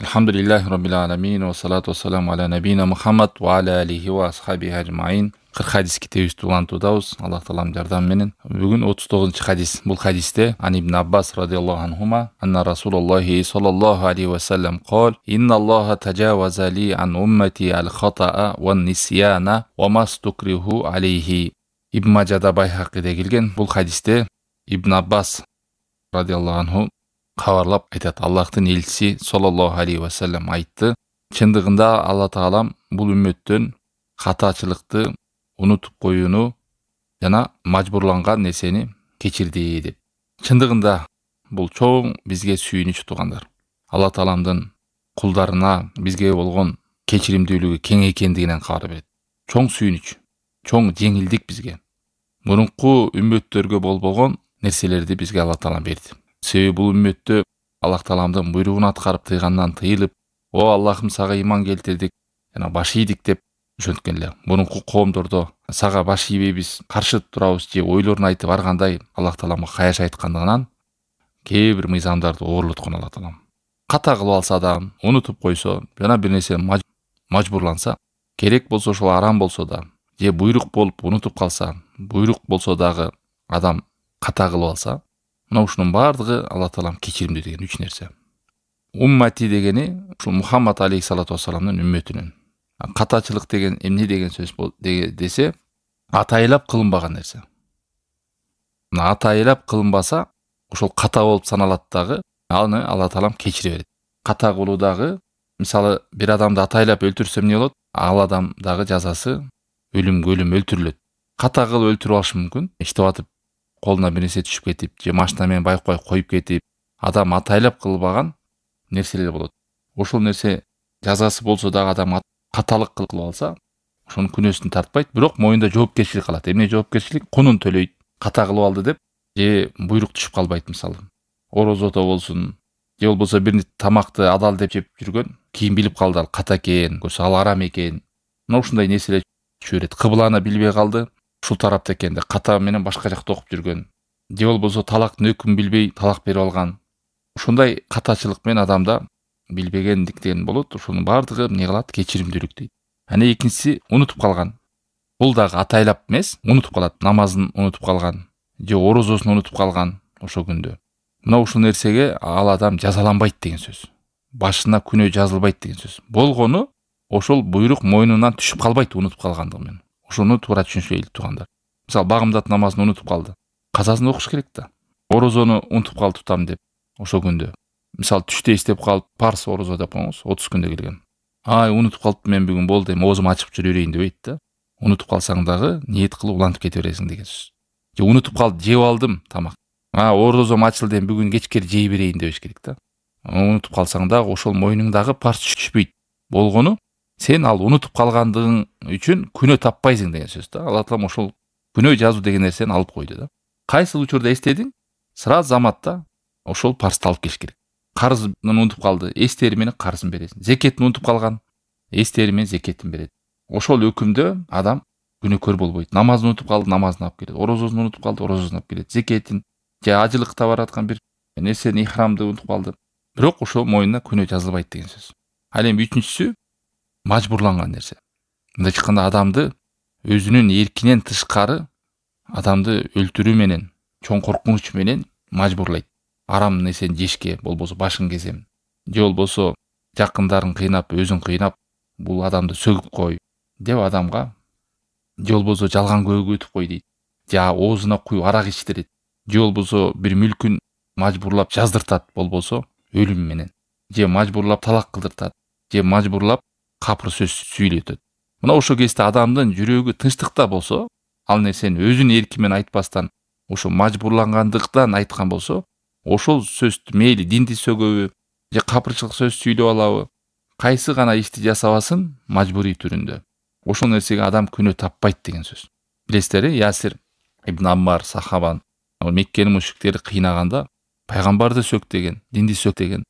Elhamdülillahi Rabbil alamin ve salatu vesselamu ala nebina Muhammad ve ala alihi ve ashabihi ecmaîn. 40 hadis kitebimizni ulantуудабыз. Allah Taalam жардам менен. Бүгүн 39 hadis. Бул hadiste An İbn Abbas radıyallahu anhuma anna Rasulullah sallallahu aleyhi ve sellem قال: "İnna Allah tecawaza li an ummeti al-khata'a ve nisyana ve ma stukrihu aleyhi." İbn Majada Bayhaqide kelген. Бул hadiste İbn Abbas radıyallahu anhu хабарлап айтат. Аллахтын элчиси саллаллаху алейхи ва саллям айтты. Чындыгында Алла Таалам бул үммөттөн катачылыкты, унутуп коюуну жана мажбурланган нерсени кечирди деп. Чындыгында бул чоң бизге сүйүнүч туугандар. Алла Тааламдын кулдарына бизге болгон кечиримдүүлүгү кең экендигинен кабар берет. Чоң сүйүнүч, чоң жеңилдик бизге. Мурунку үммөттөргө болбогон нерселерди бизге Алла Таалам берди. Себеби бул үммөттө Аллах Тааламдын буйругун аткарып тыйгандан тыйылып, "О Аллахым, сага иман келтирдик, жана баш ийдик" деп ошенткен эле. Мурунку коомдордо "Сага баш ийбейбиз, каршы турабыз" же ойлорун айтып аргандай Аллах Тааламга каяш айткандыгынан кээ бир мыйзамдарды оорлоткон Алла Таалам. Ката кылып алса да, унутуп койсо, жана бир нерсе мажбурланса, керек болсо ошол арам болсо да, же буйрук болуп унутуп калса, буйрук болсо дагы адам ката кылып алса, мына ушунун бардыгы Алла Таалам кечиримдүү деген үч нерсе. Уммати дегени ушул Мухаммад алейхиссалату вассаламдын үммөтүнүн. Катачылык деген эмне деген сөз десе, атайлап кылынбаган нерсе. Мына атайлап кылынбаса, ошол ката болуп саналат дагы, аны Алла Таалам кечире берет. Ката кылуу дагы, мисалы бир адамды атайлап өлтүрсөм эмне болот? Ал адам дагы жазасы өлүм өлтүрүлөт. Ката кылып өлтүрүп алышы мүмкүн. Иштеп атып колуна бир нерсе түшүп кетип, же машина менен байкабай коюп кетип, адам атайлап кылбаган нерселер болот. Ошол нерсе жазасы болсо дагы адам каталык кылып алса, ошонун күнөөсүн тартпайт, бирок моюнда жоопкерчилик калат. Эмне жоопкерчилик? Кунун төлөйт. Ката кылып алды деп, же буйрук түшүп калбайт мисалы. Орозото болсун, же болбосо бир тамакты адал деп жеп жүргөн, кийин билип калды ал ката экен, көрсө ал арам экен. Мына ушундай нерселер түшүп берет. Кыбланы билбей калды, ушул тарапта экен деп ката менен башка жакта окуп жүргөн. Же болбосо талактын өкүмүн билбей талак берип алган. Ушундай катачылык менен адамда билбегендик деген болот. Ушунун бардыгы эмне кылат? Кечиримдүүлүк дейт. Аны экинчиси унутуп калган. Бул дагы атайлап эмес, унутуп калат. Намазын унутуп калган, же орозосун унутуп калган ошол күндө. Мына ушул нерсеге ал адам жазаланбайт деген сөз. Башына күнөө жазылбайт деген сөз. Болгону ошол буйрук мойнунан түшүп калбайт унутуп калгандыгы менен. Ошону туура түшүнүшөйүлү туугандар. Мисалы багымдат намазын унутуп калды. Казасын окуш керек да. Орозону унутуп калды тутам деп ошол күндө. Мисалы түштө эстеп калып, парс орозо деп коңуз, 30 күндө келген. Ай, унутуп калыптым мен бүгүн, болду эми оозуму ачып жүрө берейин дебейт да. Унутуп калсаң дагы ниет кылып улантып кете бересиң деген сөз. Же унутуп калып жеп алдым тамак. Орозом ачылды, эми бүгүн кечкери жей берейин дебеш керек да. Унутуп калсаң дагы ошол мойнуңдагы парс түшпөйт. Болгону сен ал унутуп калгандыгың үчүн күнөө таппайсың деген сөз да. Алла Таалам ошол күнөө жазуу деген нерсени алып койду да. Кайсы учурда эстедиң? Сразу заматта ошол парсты алып келиш керек. Карызын унутуп калды, эстери менен карызын бересиң. Зекетин унутуп калган, эстери менен зекетин берет. Ошол өкүмдө адам күнөөкөр болбойт. Намазын унутуп калды, намазын алып келет. Орозосун унутуп калды, орозосун алып келет. Зекетин, же ажылыкта бараткан бир нерсени, ихрамды унутуп калды. Бирок ошол мойнуна күнөө жазылбайт деген сөз. Ал эми үчүнчүсү мажбурланган нерсе. Мындай айтканда адамды өзүнүн эркинен тышкары адамды өлтүрүү менен, чоң коркунуч менен мажбурлайт. Арам нерсени жешке, болбосо башын кезем, же болбосо жакындарын кыйнап, өзүн кыйнап, бул адамды сөгүп кой деп адамга, же болбосо жалган көгөтүп кой дейт. Же оозуна куюп арак ичтирет. Же болбосо бир мүлкүн мажбурлап жаздыртат, болбосо өлүм менен. Же мажбурлап талак кылдыртат, же мажбурлап капыр сөз сүйлөтөт. Мына ошол кезде адамдын жүрөгү тынчтыкта болсо, ал нерсени өзүнүн эрки менен айтпастан, ошо мажбурлангандыктан айткан болсо, ошол сөздү мейли динди сөгөбү, же капырчылык сөз сүйлөп алабы, кайсы гана ишти жасабасын мажбурий түрүндө. Ошол нерсеге адам күнөө таппайт деген сөз. Билесиздер, Ясир ибн Аммар сахабан Меккенин мушриктери кыйнаганда пайгамбарды сөк деген, динди сөк деген,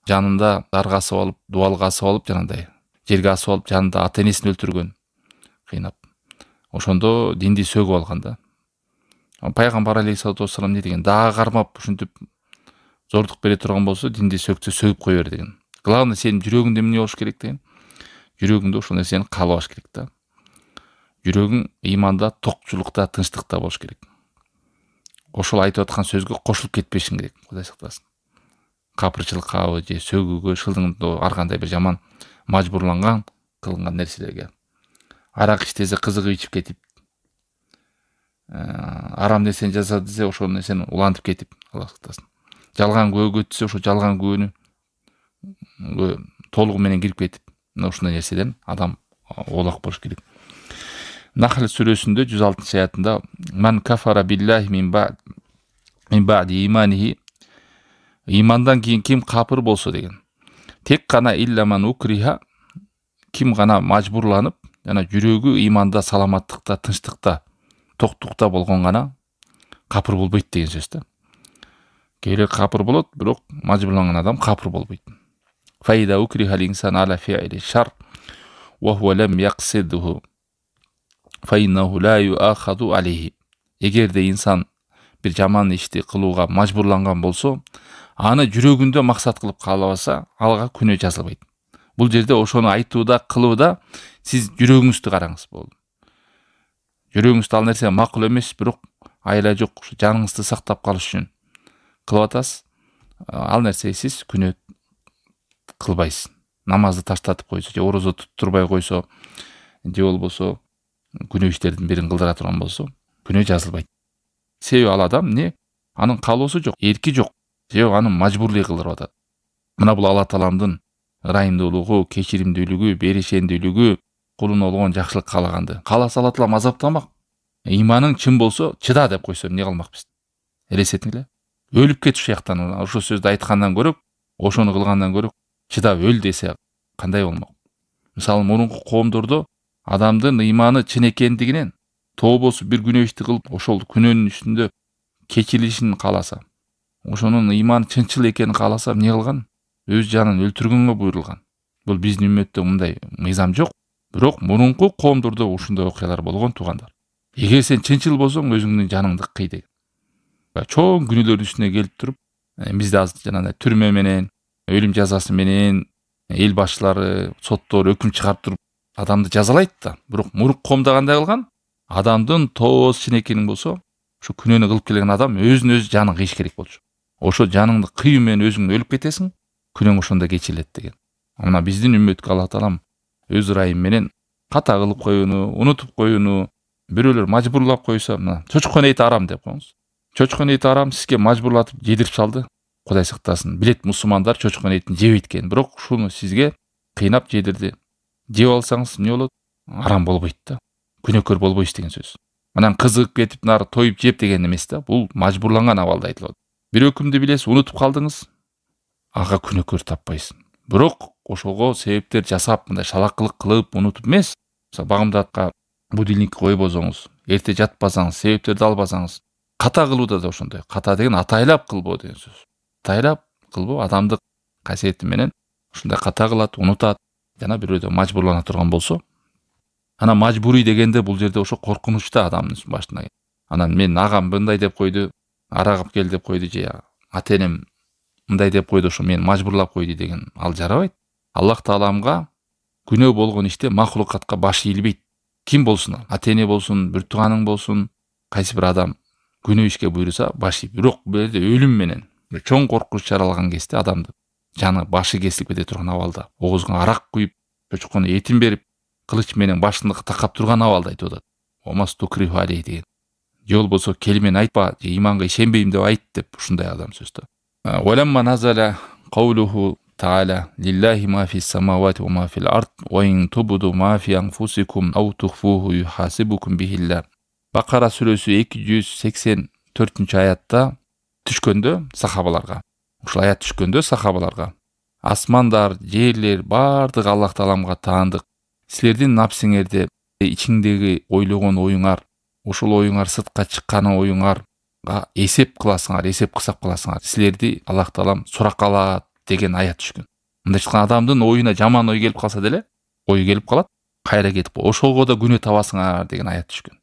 жанында дарга асып алып, дубалга асып алып, жанагындай жерге асып алып, жанында ата энесин өлтүргөн, кыйнап. Ошондо динди сөгүп алган да. Пайгамбар алейхиссалату вассалам не деген? Дагы кармап ушинтип зордук бере турган болсо, динди сөксө сөгүп кое бер деген. Главное сенин жүрөгүңдө эмне болуш керек деген. Жүрөгүңдө ошол нерсени каалабаш керек да. Жүрөгүң ыйманда, токчулукта, тынчтыкта болуш керек. Ошол айтып аткан сөзгө кошулуп кетпешиң керек. Кудай сактасын. Капырчылыккабы же сөгүүгө, шылдыңдоо ар кандай бир жаман мажбурланган кылынган нерселерге. Арак иштесе кызыгып ичип кетип, арам нерсени жасады десе ошол нерсени улантып кетип, Алла сактасын. Жалган күбөгө өтсө ошо жалган күбөнү толугу менен кирип кетип, ушундай нерседен адам оолак болуш керек. Нахл сүрөсүндө 106-аятында "Ман кафара биллахи мин ба'ди иманихи" имандан кийин ким капыр болсо деген. Тек гана илламан укриха, ким гана мажбурланып, жана жүрөгү иманда, саламаттыкта, тынчтыкта, токтукта болгон гана капыр болбойт деген сөз да. Кейлер капыр болот, бирок мажбурланган адам капыр болбойт. Фаида укриха ал-инсан ала фи'ли шар ва хува лам яқсидху фаиннаху ла юахаду алейхи. Эгерде инсан бир жаман ишти кылууга мажбурланган болсо, аны жүрөгүндө максат кылып каалабаса, алга күнөө жазылбайт. Бул жерде ошону айтууда, кылууда сиз жүрөгүңүздү караңыз болду. Жүрөгүңүздө ал нерсе макул эмес, бирок айла жок, жаныңызды сактап калыш үчүн кылып атасыз. Ал нерсе сиз күнөө кылбайсыз. Намазды таштатып койсо, же орозо туттурбай койсо, же болбосо күнөө иштердин бирин кылдыра турган болсо, күнөө жазылбайт. Себеби ал адам не? Анын каалоосу жок, эрки жок. Же аны мажбурлай кылдырып атат. Мына бул Алла Тааламдын ырайымдуулугу, кечиримдүүлүгү, беришендүүлүгү, кулуна болгон жакшылык каалаганды. Кааласа Алла Таалам азаптамак. Иманың чын болсо, чыда деп койсо эмне кылмак биз? Элестетиңиле. Өлүп кетиш жактан, ошол сөздү айткандан көрө, ошону кылгандан көрө, чыдап өл десе кандай болмок? Мисалы, мурунку коомдордо адамдын ыйманы чын экендигинен тообосу бир күнөө ишти кылып, ошол күнөөнүн үстүндө кечирилишин кааласа, ошонун ыйманы чынчыл экенин кааласа, эмне кылган? Өз жанын өлтүргөнгө буйрулган. Бул биздин үммөттө мындай мыйзам жок. Бирок мурунку коомдордо ушундай окуялар болгон туугандар. Эгер сен чынчыл болсоң, өзүңдүн жаныңды кый деген. Чоң күнөөлөрдүн үстүнө келип туруп, бизде азыр жанагындай түрмө менен, өлүм жазасы менен, эл башчылары, соттор өкүм чыгарып туруп адамды жазалайт да. Бирок мурунку коомдо кандай кылган? Адамдын тооз чын экенин болсо, ошо күнөөнү кылып келген адам өзүн өзү жанын кыйыш керек болчу. Ошо жаныңды кыюу менен өзүң өлүп кетесиң, күнөөң ошондо кечирилет деген. Мына биздин үммөткө Алла Таалам өз ырайым менен ката кылып коюуну, унутуп коюуну, бирөөлөр мажбурлап койсо, мына чочкон эти арам деп коюңуз. Чочкон эти арам сизге мажбурлатып жедирип салды. Кудай сактасын. Билет мусулмандар чочкон этин жебейт экен, бирок ушуну сизге кыйнап жедирди. Жеп алсаңыз эмне болот? Арам болбойт да. Күнөөкөр болбойсуз деген сөз. Анан кызыгып кетип нары тоюп жеп деген эмес да. Бул мажбурланган абалда айтылат. Бир өкүмдү билесиз, унутуп калдыңыз. Ага күнөөкөр таппайсыз. Бирок ошого себептер жасап, мындай шалакылык кылып, унутуп эмес. Багымдатка будильник койбосоңуз, эрте жатпасаңыз, себептерди албасаңыз, ката кылууда да ошондой. Ката деген атайлап кылбоо деген сөз. Атайлап кылбоо адамдык касиети менен ушундай ката кылат, унутат, жана бирөөдө мажбурлана турган болсо, ана мажбури дегенде бул жерде ошо коркунуч да адамдын башына. Анан мен агам мындай деп койду, арагып кел деп койду, же ата-энем мындай деп койду, ошо мен мажбурлап койду деген ал жарабайт. Аллах Тааламга күнөө болгон иште махлукатка баш ийилбейт. Ким болсун, ата-эне болсун, бир тууганың болсун, кайсы бир адам күнөө ишке буйруса баш ийип, бирок бул жерде өлүм менен чоң коркунуч жаралган кезде адамды жаны башы кесилип кете турган абалда, оозуна арак куюп, чочкон этин берип, кылыч менен башын такап турган абалда айтып атат. Омастукриху алей деген. Жол болсо келмен айтпа, же иманга ишенбейм деп айт деп ушундай адам сөз да. Валамма назала каулуху таала лиллахи ма фис самавати ва ма фил ард ва ин тубду ма фи анфусикум ау тухфуху юхасибукум бихилла. Бакара сүрөсү 284-аятта түшкөндө сахабаларга, ушул аят түшкөндө сахабаларга, асмандар, жерлер бардык Аллах Тааламга таандык. Силердин напсиңерде ичиңдеги ойлогон оюңар, ошол оюңар сыртка чыккан оюңарга эсеп кыласыңар, эсеп кысап каласыңар. Силерди Аллах Таалам суракка алат деген аят түшкөн. Мындайча адамдын оюна жаман ой келип калса деле, ой келип калат, кайра кетип, ошого да күнөө табасыңар деген аят түшкөн.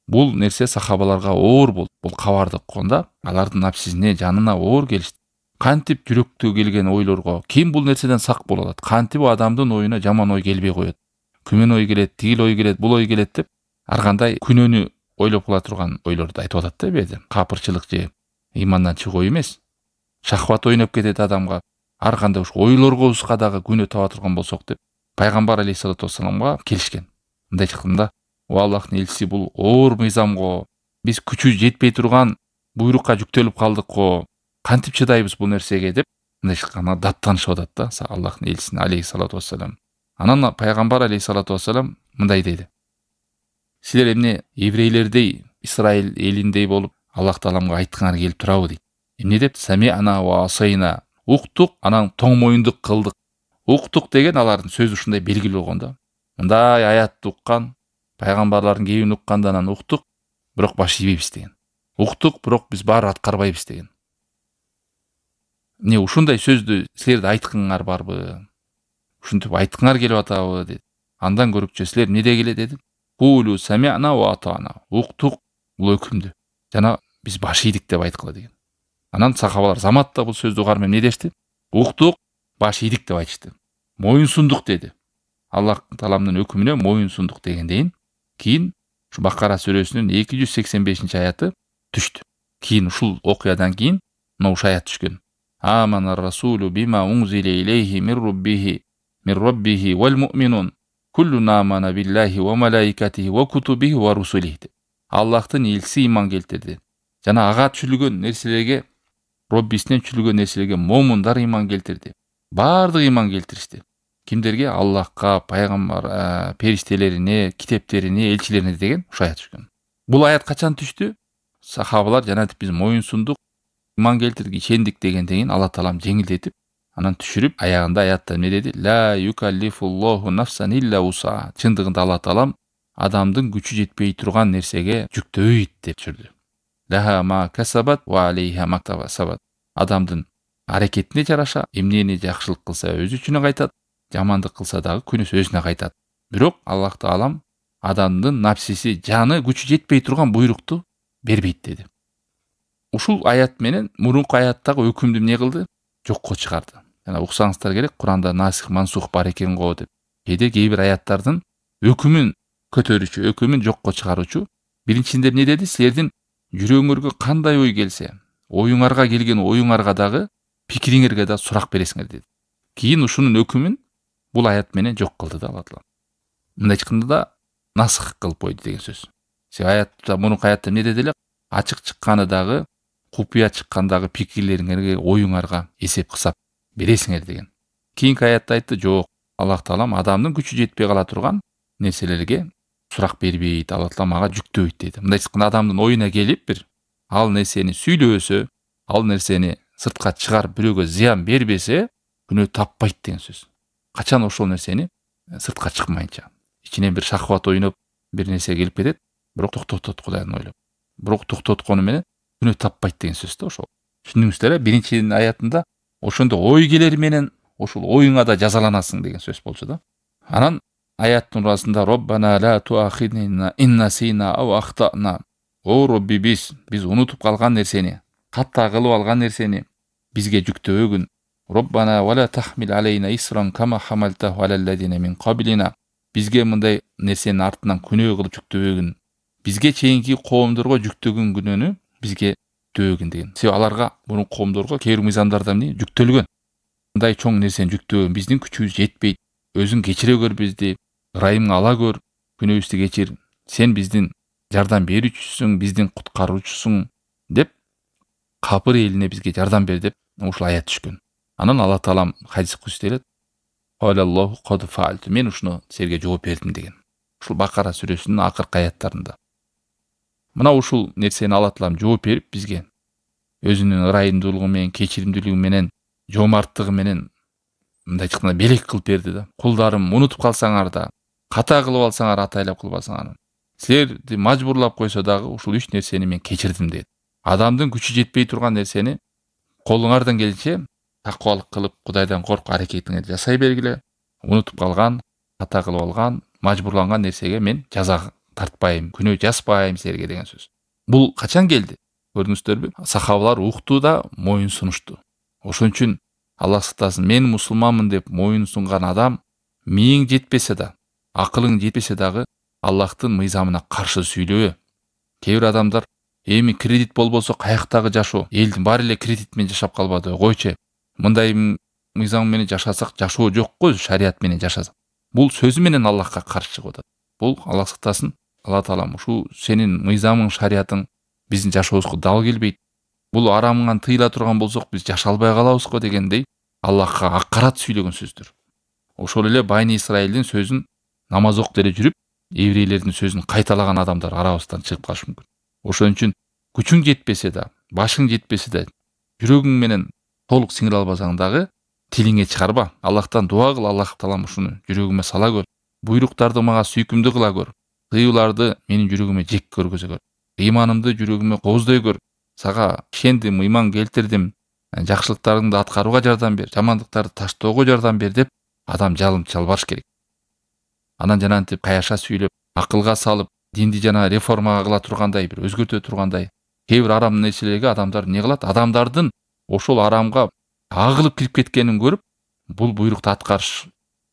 Бул нерсе сахабаларга оор болду. Бул кабарды укканда алардын напсисине, жанына оор келишти. кантип жүрөктө келген ойлорго ким бул нерседен сак боло алат, кантип адамдын оюна жаман ой келбей коет, күмөн ой келет, тигил ой келет, бул ой келет деп ар кандай күнөөнү ойлоп кала турган ойлорду айтып атат да бу жерде. Капырчылык же имандан чыгуу эмес. Шахват ойноп кетет адамга, ар кандай ушу ойлорубузга дагы күнөө таба турган болсок деп пайгамбар алейхиссалату вассаламга келишкен. Мындай айтканда, о Аллахтын элчиси, бул оор мыйзамго, биз күчү жетпей турган буйрукка жүктөлүп калдык го, кантип чыдайбыз бул нерсеге деп мындай айтканда даттанышып атат да Аллахтын элчисине алейхиссалату вассалам. Анан пайгамбар алейхиссалату вассалам мындай деди: силер эмне еврейлердей, Исраил элиндей болуп Аллах Тааламга айткаңар келип турабы дейт. Эмне деп? Сами'ана ва асайна. Уктук, анан тоң моюндук кылдык. Уктук деген алардын сөзү ушундай белгилүү болгон да. Мындай аятты уккан, пайгамбарлардын кийин укканда анан уктук, бирок баш ийбейбиз деген. Уктук, бирок биз баары аткарбайбыз деген. Не ушундай сөздү силерде айткыңар барбы? Ушинтип айткыңар келип атабы dedi. Андан көрүкчө силер эмне дегиле деди? Кулу сами'на ва атана. Уктук, бул өкүмдү. Жана биз баш ийдик деп айткыла деген. Анан сахабалар заматта бул сөздү угарып эмне дешти? Уктук, баш ийдик деп айтышты. Моюн сундук деди. Аллах Тааламдын өкүмүнө моюн сундук дегендейин кийин ушу Бакара сүрөсүнүн 285 аяты түштү. Кийин ушул окуядан кийин мына ушул аят түшкөн. Амана расулу бима унзиле илейхи мир раббихи вал муъминун куллун амана биллахи ва малаикатихи ва кутубихи ва русулихи. Аллахтын элчиси иман келтирди. Жана ага түшүлгөн нерселерге, Роббисинен түшүлгөн нерселерге момундар иман келтирди. Бардыгы иман келтиришти. Кимдерге? Аллахка, пайгамбар, периштелерине, китептерине, элчилерине деген ушу аят түшкөн. Бул аят качан түштү? Сахабалар жанатип биз моюн сундук, иман келтирдик, ишендик дегенден Алла Таалам жеңилдетип, анан түшүрүп, аягында аятта эмне деди? Ла юкаллифуллоху нафсан илля уса. Чындыгында Алла Таалам адамдын күчү жетпей турган нерсеге жүктөбөйт деп түшүрдү. Лаха ма касабат ва алейха ма касабат. Адамдын аракетине жараша эмнени жакшылык кылса өзү үчүн кайтат, жамандык кылса дагы күнөөсү өзүнө кайтат. Бирок Аллах Таалам адамдын напсиси, жаны күчү жетпей турган буйрукту бербейт деди. Ушул аят менен мурунку аяттагы өкүмдү эмне кылды? Жокко чыгарды. Жана уксаңыздар керек, Куранда насих мансух бар экен го деп. Кээде кээ бир аяттардын өкүмүн көтөрүүчү, өкүмүн жокко чыгаруучу. Биринчисинде эмне деди? Силердин жүрөгүңөргө кандай ой келсе, оюңарга келген оюңарга дагы, пикириңерге да сурак бересиңер деди. Кийин ушунун өкүмүн бул аят менен жок кылды да Алла Таала. Мындай айтканда да насых кылып койду деген сөз. Аятта, мурунку аятта эмне деди эле? Ачык чыкканы дагы, купуя чыккандагы пикирлериңерге, оюңарга эсеп кысап бересиңер деген. Кийинки аятта айтты, жок, Аллах Таалам адамдын күчү жетпей кала турган нерселерге сурак бербейт, Алла Таалам ага жүктөбөйт деди. Мындай айтканда адамдын оюна келип бир ал нерсени сүйлөсө, ал нерсени сыртка чыгарып бирөөгө зыян бербесе, күнөө таппайт деген сөз. Качан ошол нерсени сыртка чыкмайынча, ичинен бир шахват ойноп, бир нерсе келип кетет, бирок токтотот Кудайдын ойлоп. Бирок токтоткону менен күнөө таппайт деген сөз да ошол. Түшүндүңүздөр, биринчи аятында ошондо ой келери менен ошол оюңа да жазаланасың деген сөз болчу да. Анан аяттын урасында Роббана ла туахидна иннасина ау ахтана. О Робби, биз унутуп калган нерсени, катта кылып алган нерсени бизге жүктөбөгүн. Роббана ва ла тахмил алейна исран кама хамалтаху алалладина мин qablina. Бизге мындай нерсенин артынан күнөө кылып жүктөбөгүн. Бизге чейинки коомдорго жүктөгөн күнөөнү бизге жүктөбөгүн деген. Себеби аларга, мурунку коомдорго кээ бир мыйзамдарда эмне жүктөлгөн. Мындай чоң нерсени жүктөбөгүн, биздин күчүбүз жетпейт. Өзүң кечире көр бизди, ырайымыңа ала көр, күнөөбүздү кечир. Сен биздин жардам берүүчүсүң, биздин куткаруучусуң деп капыр элине бизге жардам бер деп ушул аят түшкөн. Анан Алла Таалам хадис кудусте элет: "Аллаху кад фаалту", мен ушуну силерге жооп бердим деген. Ушул Бакара сүрөсүнүн акыркы аяттарында. Мына ушул нерсени Алла Таалам жооп берип бизге өзүнүн ырайымдуулугу менен, кечиримдүүлүгү менен, жоомарттыгы менен мындай айтканда белек кылып берди да. Кулдарым, унутуп калсаңар да, ката кылып алсаңар, атайлап кылып алсаңар, силерди мажбурлап койсо дагы ушул 3 нерсени мен кечирдим дейт. Адамдын күчү жетпей турган нерсени колуңардан келишинче такыбалык кылып, Кудайдан коркуп аракетиңерди жасай бергиле. Унутуп калган, ката кылып алган, мажбурланган нерсеге мен жаза тартпайм, күнөө жазбайм силерге деген сөз. Бул качан келди? Көрдүңүздөрбү? Сахабалар укту да моюн сунушту. Ошон үчүн Аллах сактасын, мен мусулманмын деп моюн сунган адам миң жетпесе да, акылың жетпесе дагы Аллахтын мыйзамына каршы сүйлөбө. Кээ бир адамдар эми кредит болбосо каяктагы жашоо, элдин баары эле кредит менен жашап калбады, койчу. Мындай мыйзам менен жашасак жашоо жок го, шарият менен жашасак. Бул сөзү менен Аллахка каршы чыгып атат. Бул Аллах сактасын, Алла таалам ушу сенин мыйзамың, шариятың биздин жашообузга дал келбейт. Бул арамыңан тыйыла турган болсок биз жаша албай калабыз го дегендей Аллахка акарат сүйлөгөн сөздөр. Ошол эле Байни Исраилдин сөзүн намаз окуп деле жүрүп, еврейлердин сөзүн кайталаган адамдар арабыздан чыгып калышы мүмкүн. Ошон үчүн күчүң жетпесе да, башың жетпесе да, жүрөгүң менен толук сиңире албасаң дагы тилиңе чыгарба. Аллахтан дуа кыл, Аллах таалам ушуну жүрөгүмө сала көр. Буйруктарды мага сүйкүмдүү кыла көр. Тыюуларды менин жүрөгүмө жек көргөзө көр. Ыйманымды жүрөгүмө кооздой көр. Сага ишендим, ыйман келтирдим. Жакшылыктарыңды аткарууга жардам бер, жамандыктарды таштоого жардам бер деп адам жалбарыш керек. Анан жанантип каяша сүйлөп, акылга салып, динди жана реформага кыла тургандай, бир өзгөртө тургандай кээ бир арам нерселерге адамдар не кылат? Адамдардын ошол арамга агылып кирип кеткенин көрүп, бул буйрукту аткарыш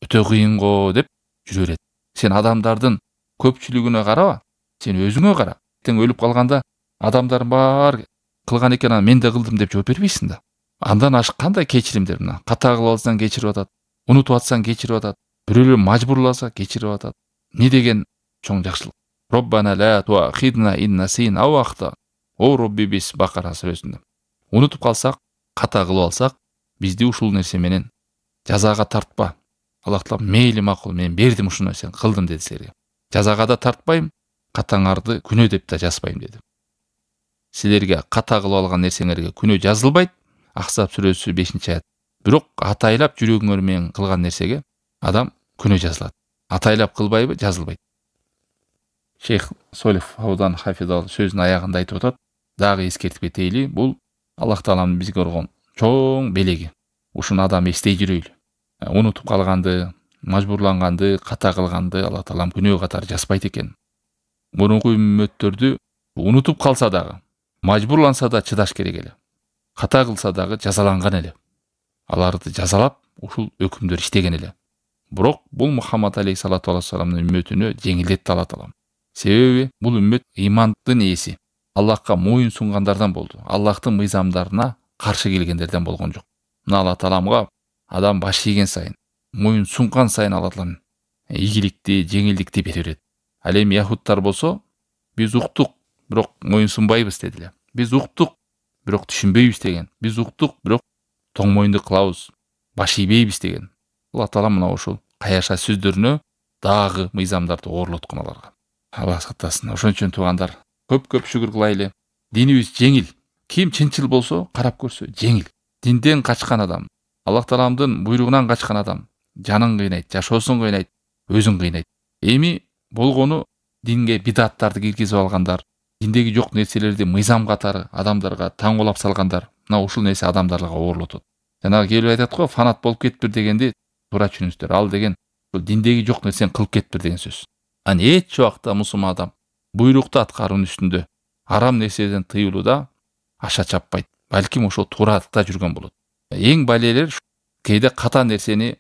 өтө кыйын го деп жүрө берет. Сен адамдардын көпчүлүгүнө караба, сен өзүңө кара. Тең өлүп калганда адамдардын баары кылган экен, анан мен да кылдым деп жооп бербейсиң да. Андан ашык кандай кечиримдер мына. Ката кылып алсаң кечирип атат, унутуп атсаң кечирип атат, бирөөлөр мажбурласа кечирип атат. Не деген чоң жакшылык. Роббана ла туахидна ин насин ау ахта. О Робби бис Бакара сүрөсүндө. Унутуп калсак, ката кылып алсак, бизди ушул нерсе менен жазага тартпа. Аллах таалам мейли макул, мен бердим ушуну, сен кылдым деди силерге. Жазага да тартпайм, катаңарды күнөө деп да жазбайм деди. Силерге ката кылып алган нерсеңерге күнөө жазылбайт. Ахсап сүрөсү 5-аят. Бирок атайлап жүрөгүңөр менен кылган нерсеге адам күнөө жазылат. Атайлап кылбайбы, жазылбайт. Шейх Солих Фаудан Хафизал сөзүнүн аягында айтып атат. Дагы эскертип кетейли, бул Аллах тааланын бизге койгон чоң белеги. Ушуну адам эстей жүрөйлү. Унутуп калганды, мажбурланганды, ката кылганды Аллах таалам күнөө катары жазбайт экен. Мурунку үммөттөрдү унутуп калса дагы, мажбурланса да чыдаш керек эле. Ката кылса дагы жазаланган эле. Аларды жазалап, ушул өкүмдөр иштеген эле. Бирок бул Мухаммад алейхиссалату вассаламдын үммөтүнө жеңилдетти Алла таалам. Себеби бул үммөт ыймандын ээси, Аллахка моюн сунгандардан болду. Аллахтын мыйзамдарына каршы келгендерден болгон жок. Мына Алла тааламга адам баш ийген сайын, моюн сунган сайын Алла таалам ийгиликти, жеңилдикти бере берет. Ал эми яхудтар болсо, биз уктук, бирок моюн сунбайбыз дедилер. Биз уктук, бирок түшүнбөйбүз деген. Биз уктук, бирок тоң моюнду кылабыз, баш ийбейбиз деген. Алла таалам мына ошол каяша сөздөрүнө дагы мыйзамдарды оорлоткон аларга. Алла сактасын. Ошон үчүн туугандар, көп шүгүр кылайлы. Динибиз жеңил. Ким чынчыл болсо, карап көрсө, жеңил. Динден качкан адам, Аллах тааламдын буйругунан качкан адам жанын кыйнайт, жашоосун кыйнайт, өзүн кыйнайт. Эми болгону динге бидаттарды киргизип алгандар, диндеги жок нерселерди мыйзам катары адамдарга таңголап салгандар, мына ушул нерсе адамдарга оорлотот. Жанагы келип айтат го, фанат болуп кетиптир дегенди туура түшүнүңүздөр. Ал деген бул диндеги жок нерсени кылып кетиптир деген сөз. Аны эч убакта мусулман адам буйрукту аткаруунун үстүндө арам нерседен тыюлууда аша чаппайт. Балким ошол тууралыкта жүргөн болот. Эң балелер кээде ката нерсени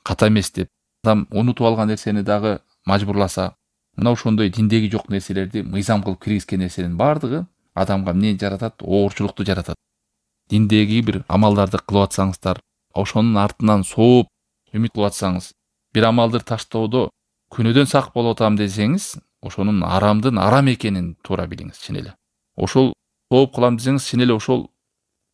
ката эмес деп, адам унутуп алган нерсени дагы мажбурласа, мына ошондой диндеги жок нерселерди мыйзам кылып киргизген нерсенин бардыгы адамга эмне жаратат? Оорчулукту жаратат. Диндеги бир амалдарды кылып атсаңыздар, ошонун артынан сооп үмүт кылып атсаңыз, бир амалды таштоодо күнөөдөн сак болуп атам десеңиз, ошонун арамдын арам экенин туура билиңиз, чын эле. Ошол сооп кылам десеңиз, чын эле ошол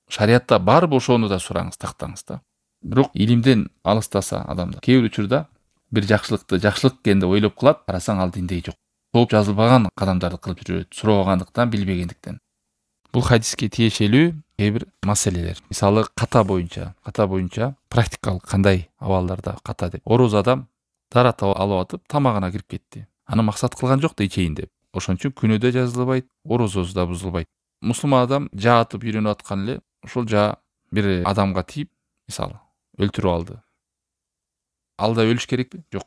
шариятта барбы, ошону да сураңыз, тактаңыз да. Бирок илимден алыстаса адамдар кээ бир учурда бир жакшылыкты жакшылык экен деп ойлоп кылат, карасаң ал динде жок. Сооп жазылбаган кадамдарды кылып жүрөт, сурабагандыктан, билбегендиктен. Бул хадиске тиешелүү кээ бир маселелер. Мисалы ката боюнча практикалык кандай абалдарда ката деп. Ороз адам дарат алып атып тамагына кирип кетти. Аны максат кылган жок да ичейин деп. Ошон үчүн күнөө да жазылбайт, орозосу да бузулбайт. Мусулман адам жаа атып үйрөнүп аткан эле, ошол жаа бир адамга тийип, мисалы, өлтүрүп алды. Ал да өлүш керекпи? Жок.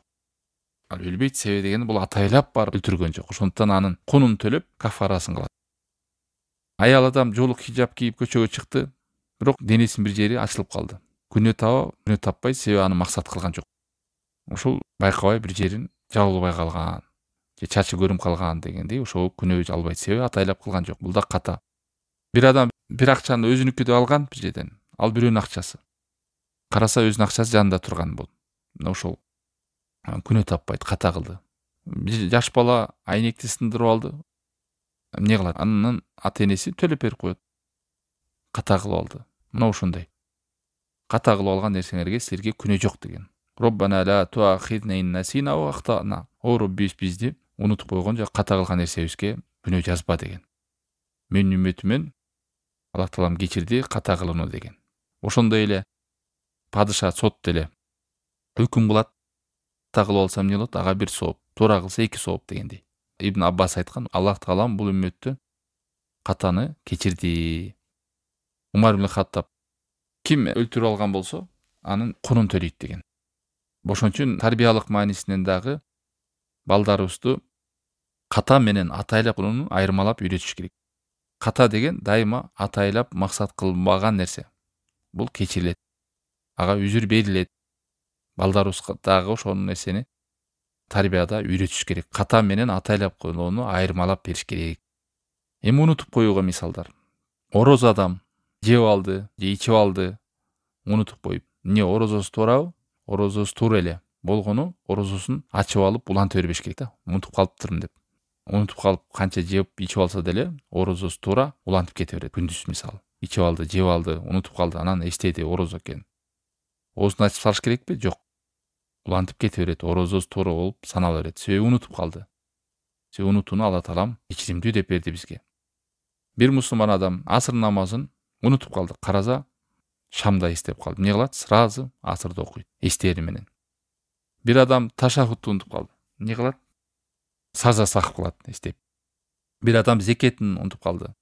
Ал өлбөйт, себеби дегени бул атайлап барып өлтүргөн жок. Ошондуктан анын кунун төлөп кафарасын кылат. Аял адам жолук хижап кийип көчөгө чыкты, бирок денесинин бир жери ачылып калды. Күнөө таба, күнөө таппай, себеби аны максат кылган жок. Ушул байкабай бир жерин жабылбай калган же чачы көрүнүп калган дегендей, ошого күнөө албайт. Себеби атайлап кылган жок. Бул да ката. Бир адам бир акчаны өзүнүкү деп алган бир жерден. Ал бирөөнүн акчасы. Караса өзүнүн акчасы жанында турган бул. Мына ошол күнөө таппайт, ката кылды. Жаш бала айнекти сындырып алды. Эмне кылат? Анын ата энеси төлөп берип коет. Ката кылып алды. Мына ошондой. Ката кылып алган нерсеңерге силерге күнөө жок деген. Роббана ла туахидна ин насина ва ахтана. О Роббибиз бизди унутуп койгон же ката кылган нерсебизге күнөө жазба деген. Менин үммөтүмөн Аллах таалам кечирди, ката кылууну деген. Ошондой эле падыша, сот деле өкүм кылат. Ката кылып алсам эмне болот? Ага бир сооп, туура кылса 2 сооп дегендей. Ибн Аббас айткан, Аллах таалам бул үммөттө катаны кечирди. Умар ибн Хаттаб ким өлтүрүп алган болсо, анын кунун төлөйт деген. Ошон үчүн тарбиялык маанисинен дагы балдарыбызды ката менен атайлап айырмалап үйрөтүш керек. Ката деген дайыма атайлап максат кылбаган нерсе. Бул кечирилет. Ага үзүр берилет. Балдарыбызга дагы ошол нерсени тарбияда үйрөтүш керек. Ката менен атайлап кылууну айырмалап бериш керек. Эми унутуп коюуга мисалдар. Орозо адам жеп алды, же ичип алды, унутуп коюп. Эмне орозосу туурабы? Орозосу туура эле. Болгону орозосун ачып алып улантып бербеш керек да. Унутуп калыптырмын деп. Унутуп калып канча жеп ичип алса деле орозосу туура улантып кете берет. Күндүз мисалы. Ичип алды, жеп алды, унутуп калды, анан эстеди орозо экен. Оозун ачып салыш керекпи? Жок. Улантып кете берет. Орозосу туура болуп санала берет. Себеби унутуп калды. Себеби унутууну Алла таалам кечиримдүү деп берди бизге. Бир мусулман адам асыр намазын унутуп калды. Караса шамда эстеп калды. Эмне кылат? Сразу асырды окуйт. Эстери менен. Бир адам ташаххудту унутуп калды. Эмне кылат? Сажа сакып кылат, эстеп. Бир адам зекетин унутуп калды.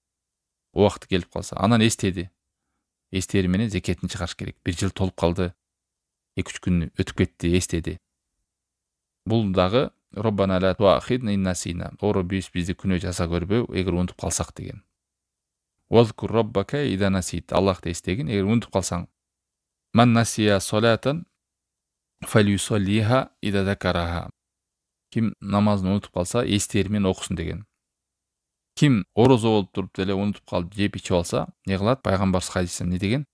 Убакыты келип калса, анан эстеди. Эстери менен зекетин чыгарыш керек. 1 жыл толуп калды. 2-3 күн өтүп кетти, эстеди. Бул дагы Роббана ла туахидна ин насина. Oro бизди күнөө жаза көрбө, эгер унутуп калсак деген. Вазкур роббака ида насит. Аллахты эстегин, эгер унутуп калсаң. Ман насия салатан фалюсаллиха ида закараха. Ким намазын унутуп калса, эстери менен окусун деген. Ким орозо болуп туруп деле унутуп калып жеп ичип алса, эмне кылат? Пайгамбар хадисте эмне деген?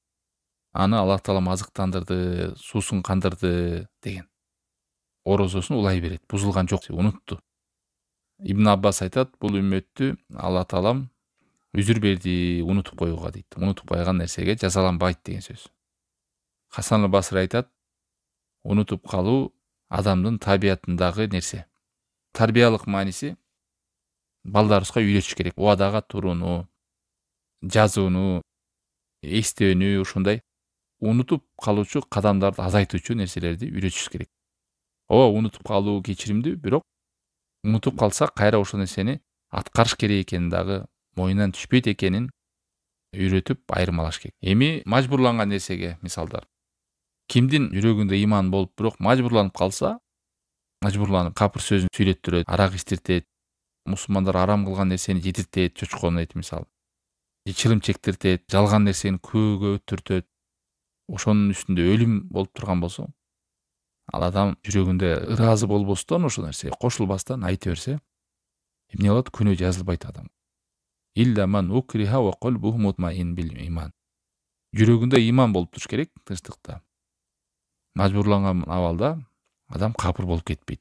Аны Аллах таалам азыктандырды, суусун кандырды деген. Орозосун улай берет, бузулган жок, унутту. Ибн Аббас айтат, бул үммөттү Алла таалам үзүр берди унутуп коюуга дейт. Унутуп койгон нерсеге жазаланбайт деген сөз. Хасан аль-Басри айтат, унутуп калуу адамдын табиятындагы нерсе. Тарбиялык мааниси балдарыбызга үйрөтүш керек. Убадага турууну, жазууну, эстөөнү, ушундай унутуп калуучу кадамдарды азайтуучу нерселерди үйрөтүш керек. Ооба, унутуп калуу кечиримдүү, бирок унутуп калса кайра ошол нерсени аткарыш керек экенин дагы, моюнан түшпөйт экенин үйрөтүп айырмалаш керек. Эми мажбурланган нерсеге мисалдар. Кимдин жүрөгүндө иман болуп, бирок мажбурланып калса, мажбурланып капыр сөзүн сүйлөттүрөт, арак ичтиртет, мусулмандар арам кылган нерсени жедиртет, чочконун эти мисалы. Чылым чектиртет, жалган нерсени көөгө өттүртөт. Ошонун үстүндө өлүм болуп турган болсо, ал адам жүрөгүндө ыраазы болбостон ошол нерсеге кошулбастан айта берсе, эмне болот? Күнөө жазылбайт адам. Илля ман укриха ва калбуху мутмаин бил иман. Жүрөгүндө иман болуп туруш керек, тынчтыкта. Мажбурланган абалда адам капыр болуп кетпейт.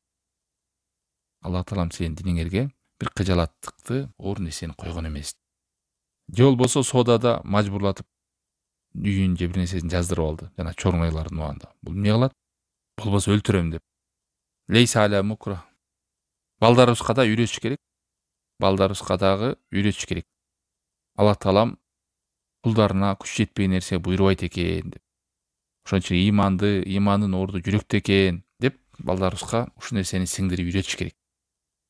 Аллах таалам сенин диниңерге бир кыжалаттыкты, оор нерсени койгон эмес. Же болбосо соодада мажбурлатып үйүн же бир нерсесин жаздырып алды, жана чоңойлардын убагында. Бул эмне кылат? Болбосо өлтүрөм деп. Лейса аля мукра. Балдарыбызга да үйрөтүш керек. Балдарыбызга дагы үйрөтүш керек. Аллах таалам кулдарына күч жетпеген нерсе буйрубайт экен деп. Ошон үчүн имандын орду жүрөктө экен деп балдарыбызга ушул нерсени сиңдирип үйрөтүш керек.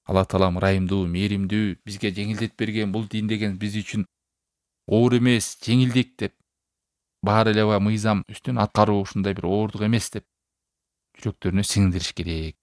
Аллах таалам ырайымдуу, мээримдүү, бизге жеңилдетип берген бул дин деген биз үчүн оор эмес, жеңилдик деп. Баары эле мыйзам үстүн аткаруу ушундай бир оордук эмес деп жүрөктөрүнө сиңдириш керек.